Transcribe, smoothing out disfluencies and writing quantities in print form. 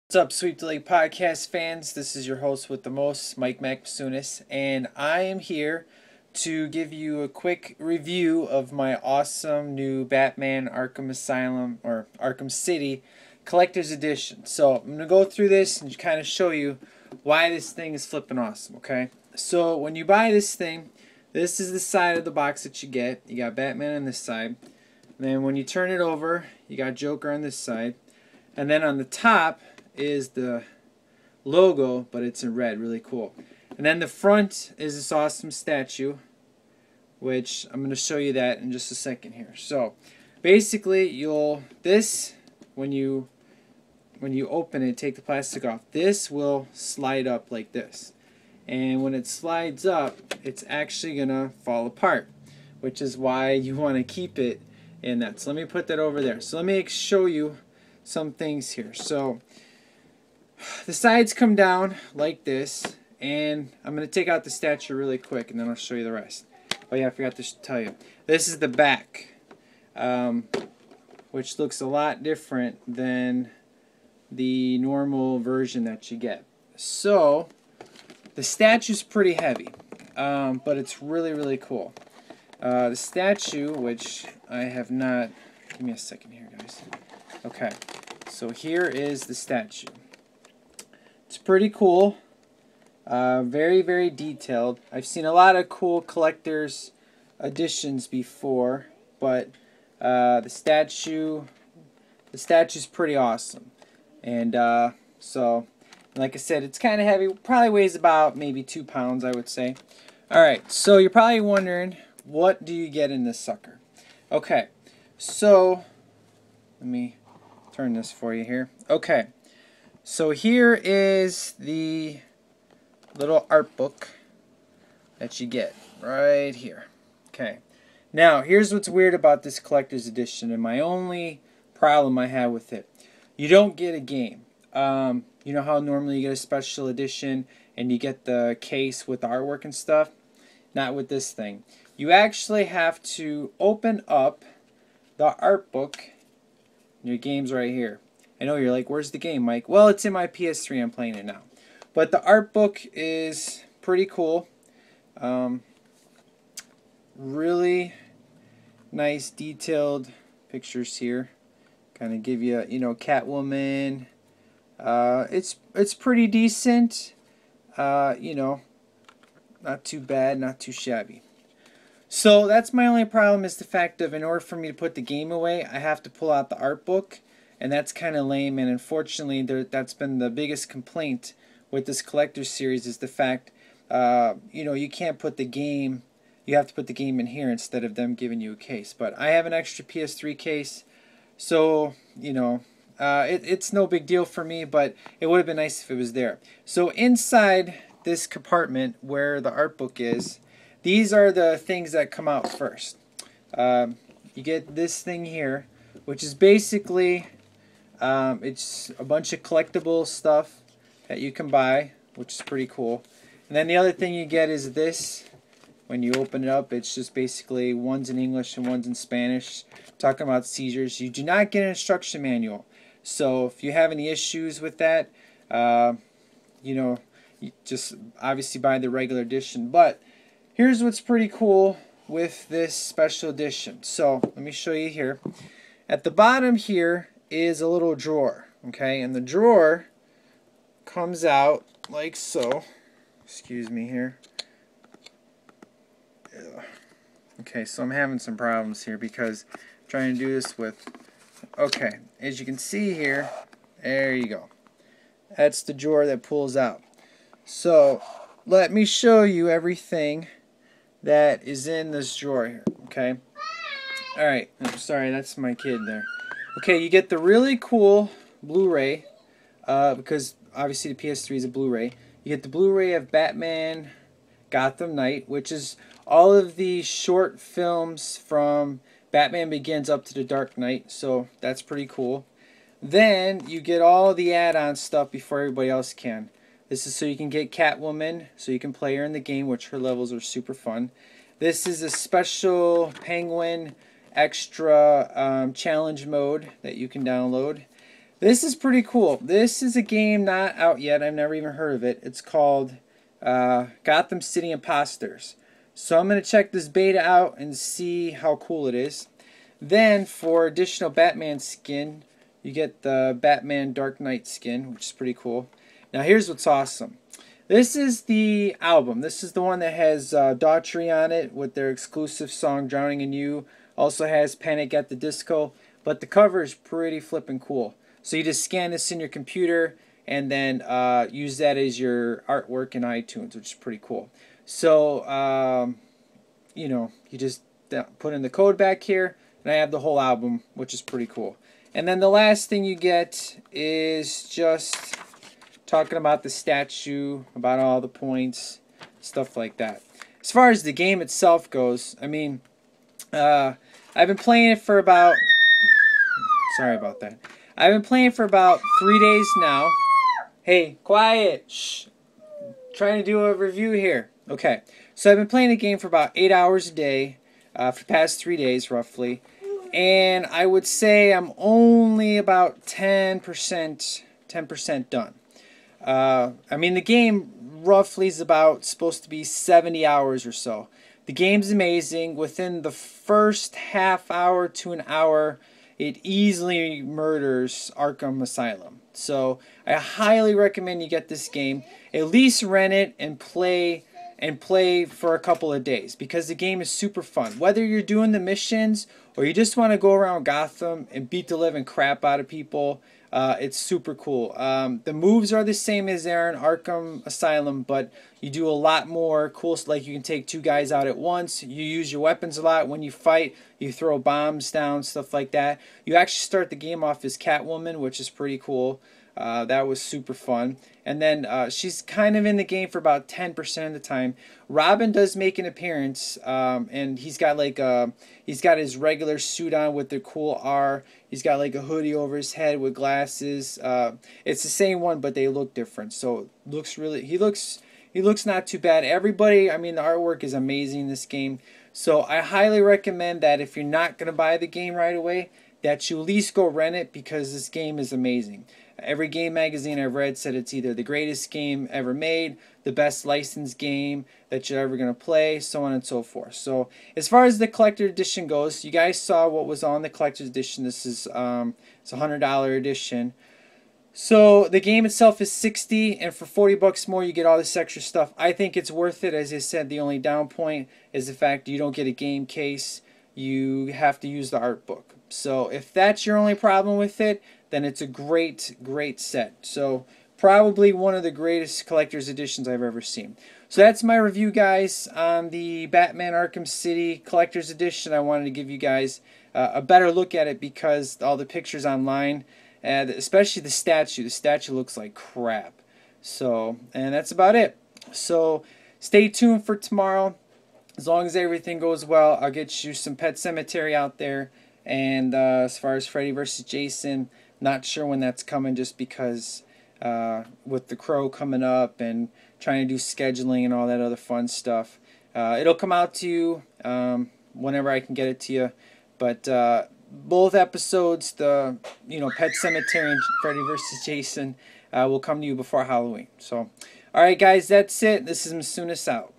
What's up, Sweep the League podcast fans? This is your host with the most, Mike Masunas, and I am here to give you a quick review of my awesome new Batman Arkham Asylum or Arkham City Collector's Edition. So I'm going to go through this and kind of show you why this thing is flipping awesome, okay? So when you buy this thing, this is the side of the box that you get. You got Batman on this side. And then when you turn it over, you got Joker on this side. And then on the top is the logo, but it's in red, really cool. And then the front is this awesome statue, which I'm going to show you that in just a second here. So basically when you open it, take the plastic off, this will slide up like this. And when it slides up, it's actually going to fall apart, which is why you want to keep it in that. So let me put that over there. So let me show you some things here. So the sides come down like this, and I'm going to take out the statue really quick and then I'll show you the rest. Oh yeah, I forgot to tell you. This is the back, which looks a lot different than the normal version that you get. So the statue's pretty heavy, but it's really, really cool. The statue, which I have not... Give me a second here, guys. Okay, so here is the statue. It's pretty cool. Very, very detailed. I've seen a lot of cool collector's editions before, but the statue's pretty awesome. And so, like I said, it's kind of heavy. Probably weighs about maybe 2 pounds, I would say. Alright, so you're probably wondering, what do you get in this sucker? Okay, so let me turn this for you here. Okay. So here is the little art book that you get right here. Okay. Now, here's what's weird about this collector's edition, and my only problem I have with it. You don't get a game. You know how normally you get a special edition and you get the case with the artwork and stuff? Not with this thing. You actually have to open up the art book. Your game's right here. I know you're like, where's the game, Mike? Well, it's in my PS3. I'm playing it now. But the art book is pretty cool. Really nice detailed pictures here. Kind of give you, Catwoman. It's pretty decent. Not too bad, not too shabby. So that's my only problem, is the fact of, in order for me to put the game away, I have to pull out the art book. And that's kind of lame, and unfortunately that's been the biggest complaint with this collector series, is the fact you can't put the game, you have to put the game in here instead of them giving you a case. But I have an extra PS3 case, so it's no big deal for me, but it would have been nice if it was there. So inside this compartment where the art book is, these are the things that come out first. You get this thing here, which is basically... it's a bunch of collectible stuff that you can buy, which is pretty cool. And then the other thing you get is this. When you open it up, it's just basically one's in English and one's in Spanish, talking about seizures. You do not get an instruction manual. So if you have any issues with that, you just obviously buy the regular edition. But here's what's pretty cool with this special edition. So let me show you here. At the bottom here is a little drawer, okay, and the drawer comes out like so. Excuse me here. Okay, so I'm having some problems here because I'm trying to do this with, okay, as you can see here, there you go. That's the drawer that pulls out. So let me show you everything that is in this drawer here, okay? Alright, I'm sorry, that's my kid there. Okay, you get the really cool Blu-ray, because obviously the PS3 is a Blu-ray. You get the Blu-ray of Batman Gotham Knight, which is all of the short films from Batman Begins up to The Dark Knight, so that's pretty cool. Then you get all the add-on stuff before everybody else can. This is so you can get Catwoman, so you can play her in the game, which her levels are super fun. This is a special Penguin extra challenge mode that you can download. This is pretty cool. This is a game not out yet. I've never even heard of it. It's called Gotham City Imposters. So I'm going to check this beta out and see how cool it is. Then for additional Batman skin, you get the Batman Dark Knight skin, which is pretty cool. Now here's what's awesome. This is the album. This is the one that has Daughtry on it with their exclusive song Drowning in You. Also has Panic at the Disco. But the cover is pretty flippin' cool. So you just scan this in your computer and then use that as your artwork in iTunes, which is pretty cool. So, you know, you just put in the code back here, and I have the whole album, which is pretty cool. And then the last thing you get is just talking about the statue, about all the points, stuff like that. As far as the game itself goes, I mean, I've been playing it for about... Sorry about that. I've been playing for about 3 days now. Hey, quiet! Shh. Trying to do a review here. Okay, so I've been playing the game for about 8 hours a day for the past 3 days, roughly. And I would say I'm only about 10% done. I mean, the game roughly is about supposed to be 70 hours or so. The game's amazing. Within the first half hour to an hour, it easily murders Arkham Asylum. So I highly recommend you get this game. At least rent it and play for a couple of days, because the game is super fun. Whether you're doing the missions or you just want to go around Gotham and beat the living crap out of people, it's super cool. The moves are the same as they are in Arkham Asylum, but you do a lot more cool, like you can take 2 guys out at once. You use your weapons a lot when you fight. You throw bombs down, stuff like that. You actually start the game off as Catwoman, which is pretty cool. That was super fun. And then she's kind of in the game for about 10% of the time. Robin does make an appearance, and he's got like he's got his regular suit on with the cool R. He's got like a hoodie over his head with glasses. It's the same one, but they look different. So he looks not too bad. Everybody, I mean, the artwork is amazing in this game. So I highly recommend that if you're not gonna buy the game right away, that you at least go rent it, because this game is amazing. Every game magazine I've read said it's either the greatest game ever made, the best licensed game that you're ever going to play, so on and so forth. So as far as the collector edition goes, you guys saw what was on the collector's edition. This is it's a $100 edition. So the game itself is $60, and for $40 more you get all this extra stuff. I think it's worth it. As I said, the only down point is the fact you don't get a game case. You have to use the art book. So if that's your only problem with it, then it's a great set. So probably one of the greatest collector's editions I've ever seen. So that's my review, guys, on the Batman Arkham City collector's edition. I wanted to give you guys a better look at it, because all the pictures online, and especially the statue looks like crap. So, and that's about it. So stay tuned for tomorrow. As long as everything goes well, I'll get you some Pet Sematary out there. And as far as Freddy vs. Jason, not sure when that's coming, just because with the Crow coming up and trying to do scheduling and all that other fun stuff. It'll come out to you whenever I can get it to you. But both episodes, the Pet Sematary and Freddy vs. Jason, will come to you before Halloween. So, all right, guys, that's it. This is Masunas out.